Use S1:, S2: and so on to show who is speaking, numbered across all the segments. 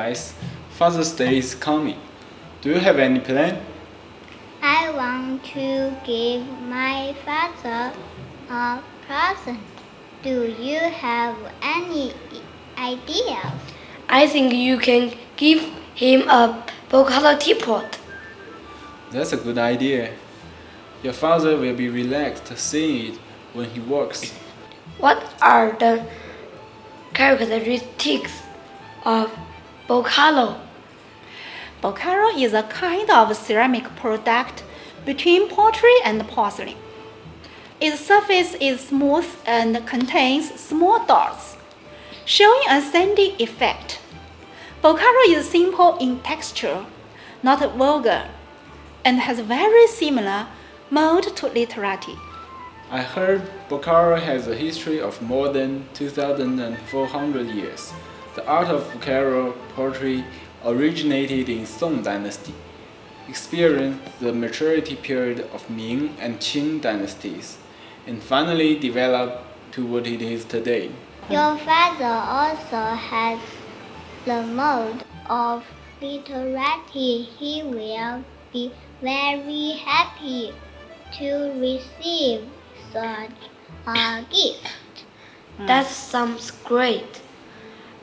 S1: guys, Father's Day is coming. Do you have any plan?
S2: I want to give my father a present. Do you have any ideas?
S3: I think you can give him a Bocado teapot.
S1: That's a good idea. Your father will be relaxed seeing it when he works.
S3: What are the characteristics of Bocado?
S4: Bocaro is a kind of ceramic product between pottery and porcelain. Its surface is smooth and contains small dots, showing a sandy effect. Bocaro is simple in texture, not vulgar, and has very similar mold to literati.
S1: I heard Bokhara has a history of more than 2,400 years. The art of Bokhara pottery originated in Song dynasty, experienced the maturity period of Ming and Qing dynasties, and finally developed to what it is today.
S2: Your father also has the mold of literati. He will be very happy to receive such a gift.
S3: That sounds great.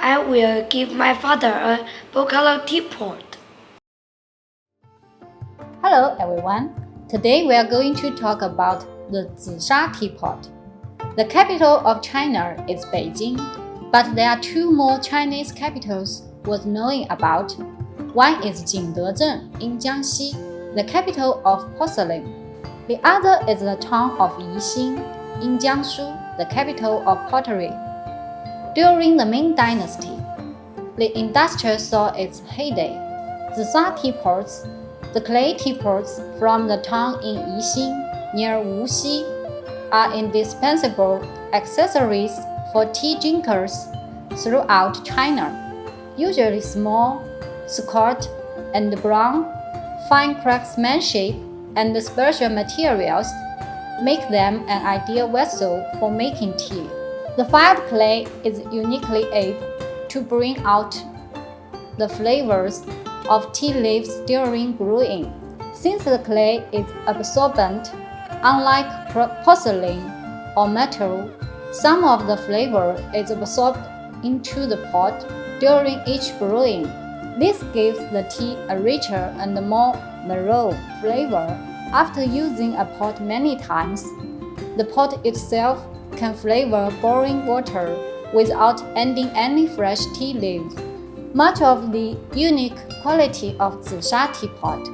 S3: I will give my father a Bocado teapot.
S5: Hello everyone. Today we are going to talk about the Zisha teapot. The capital of China is Beijing, but there are two more Chinese capitals worth knowing about. One is Jingdezhen in Jiangxi, the capital of porcelain. The other is the town of Yixing in Jiangsu, the capital of pottery. During the Ming Dynasty, the industry saw its heyday. Zisha teapots, the clay teapots from the town in Yixing near Wuxi, are indispensable accessories for tea drinkers throughout China. Usually small, squat, and brown, fine craftsmanship and special materials make them an ideal vessel for making tea. The fired clay is uniquely able to bring out the flavors of tea leaves during brewing. Since the clay is absorbent, unlike porcelain or metal, some of the flavor is absorbed into the pot during each brewing. This gives the tea a richer and more mellow flavor. After using a pot many times, the pot itself can flavor boiling water without adding any fresh tea leaves. Much of the unique quality of Zisha teapot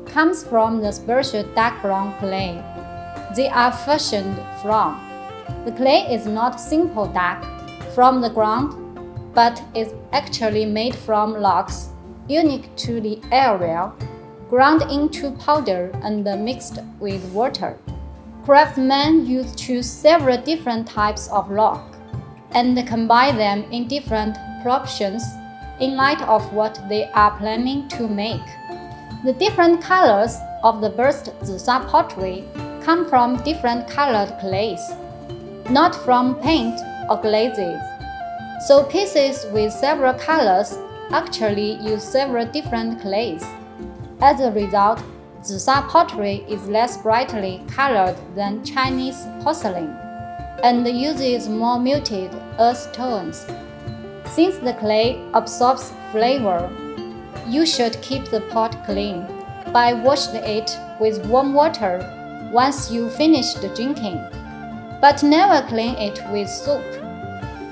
S5: comes from the special dark brown clay they are fashioned from. The clay is not simple dark from the ground, but is actually made from logs unique to the area, ground into powder and mixed with water. Craftsmen choose several different types of log and combine them in different proportions in light of what they are planning to make. The different colors of the burst Zisha pottery come from different colored clays, not from paint or glazes. So pieces with several colors actually use several different clays. As a result, Zisha pottery is less brightly colored than Chinese porcelain and uses more muted earth tones. Since the clay absorbs flavor, you should keep the pot clean by washing it with warm water once you finish drinking, but never clean it with soap.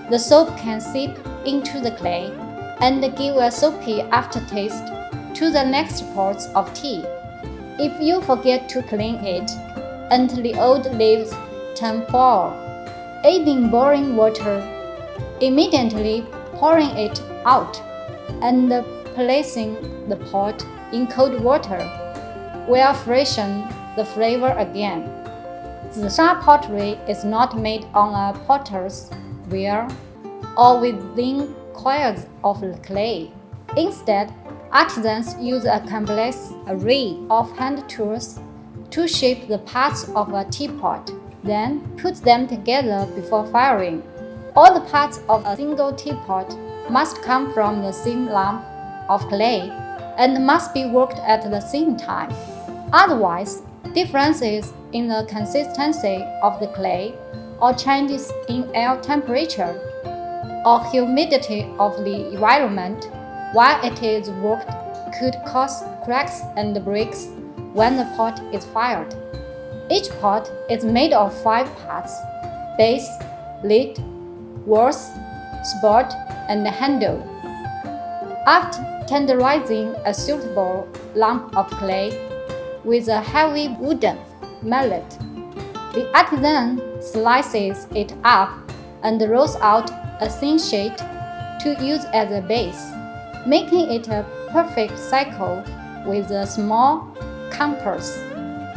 S5: The soap can seep into the clay and give a soapy aftertaste to the next pots of tea. If you forget to clean it until the old leaves turn foul, adding boiling water, immediately pouring it out, and placing the pot in cold water will freshen the flavor again. Zisha pottery is not made on a potter's wheel or within coils of clay. Instead, artisans use a complex array of hand tools to shape the parts of a teapot, then put them together before firing. All the parts of a single teapot must come from the same lump of clay and must be worked at the same time. Otherwise, differences in the consistency of the clay or changes in air temperature or humidity of the environment while it is worked could cause cracks and breaks when the pot is fired. Each pot is made of 5 parts: base, lid, walls, spout, and handle. After tenderizing a suitable lump of clay with a heavy wooden mallet, the artisan slices it up and rolls out a thin sheet to use as a base, making it a perfect cycle with a small compass.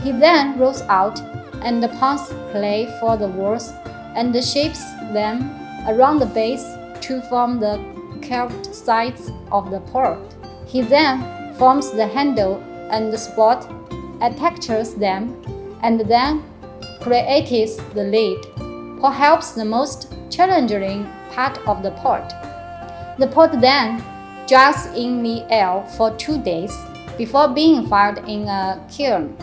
S5: He then rolls out and pounds clay for the walls and shapes them around the base to form the curved sides of the pot. He then forms the handle and the spout, attaches them, and then creates the lid, perhaps the most challenging part of the pot. The pot then dries in the air for 2 days before being fired in a kiln.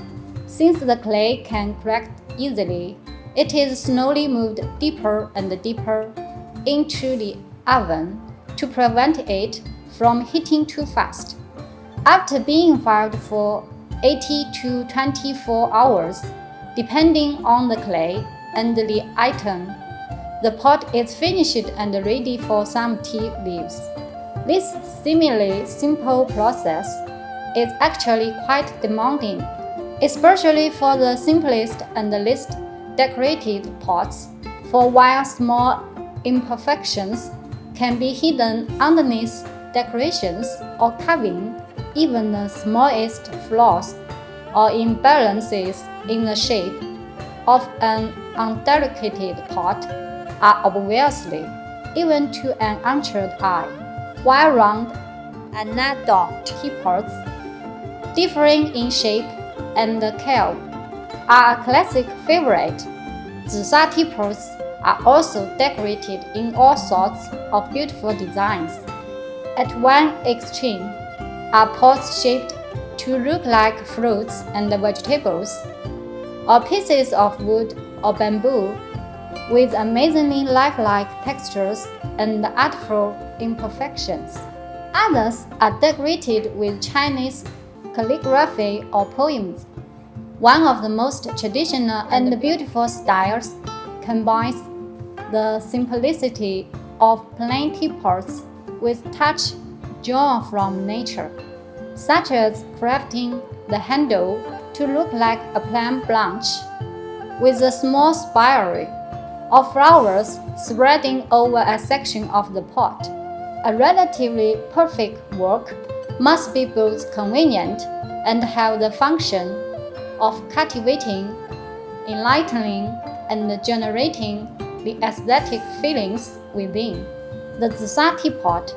S5: Since the clay can crack easily, it is slowly moved deeper and deeper into the oven to prevent it from heating too fast. After being fired for 80 to 24 hours, depending on the clay and the item, the pot is finished and ready for some tea leaves. This seemingly simple process is actually quite demanding, especially for the simplest and least decorated pots, for while small imperfections can be hidden underneath decorations or carving, even the smallest flaws or imbalances in the shape of an undecorated pot are obviously, even to an untrained eye, while round anodont teapots, differing in shape and curve, are a classic favorite. Zisha teapots are also decorated in all sorts of beautiful designs. At one extreme are pots shaped to look like fruits and vegetables, or pieces of wood or bamboo with amazingly lifelike textures and artful imperfections. Others are decorated with Chinese calligraphy or poems. One of the most traditional and beautiful styles combines the simplicity of plain teapots with touch drawn from nature, such as crafting the handle to look like a plum branch with a small spire of flowers spreading over a section of the pot. A relatively perfect work must be both convenient and have the function of captivating, enlightening, and generating the aesthetic feelings within. The Zisha teapot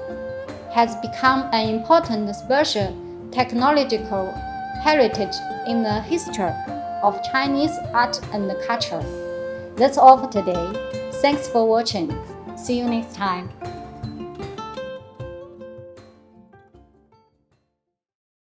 S5: has become an important special technological heritage in the history of Chinese art and culture. That's all for today. Thanks for watching. See you next time.